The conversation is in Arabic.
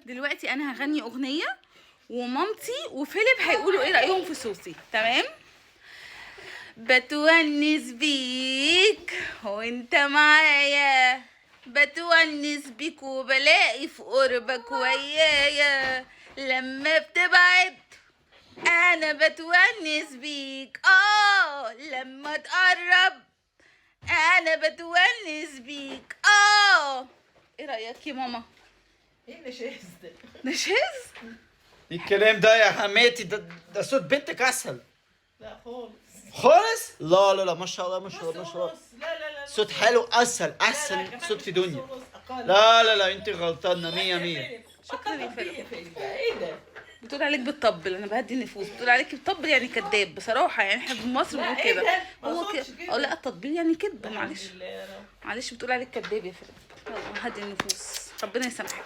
دلوقتي انا هغني اغنيه ومامتي وفيليب هيقولوا ايه رايهم في صوتي. تمام؟ بتونس بيك وانت معايا، بتونس بيك وبلاقي في قربك ويايا، لما بتبعد انا بتونس بيك، لما تقرب انا بتونس بيك. ايه رايك يا ماما؟ ايه نشاز ده؟ نشاز؟ ايه الكلام ده يا حماتي؟ ده صوت بنتك اسهل. لا خالص خالص؟ لا لا لا، ما شاء الله ما شاء الله ما شاء الله. لا لا لا صوت حلو، اسهل احسن صوت في دنيا. لا لا لا، انت غلطانه 100. شكرا يا فيليب. ايه ده؟ بتقول عليك بتطبل، انا بهدي النفوس. بتقول عليك بتطبل يعني كذاب بصراحه، يعني احنا في مصر لا، بنقول إيه كده. ده؟ ما هو أقصدش كده. كده. لا التطبيل يعني كذب، الحمد معلش لله يا رب. معلش. بتقول عليك كذاب يا فيليب. يلا هدي النفوس، ربنا يسامحك.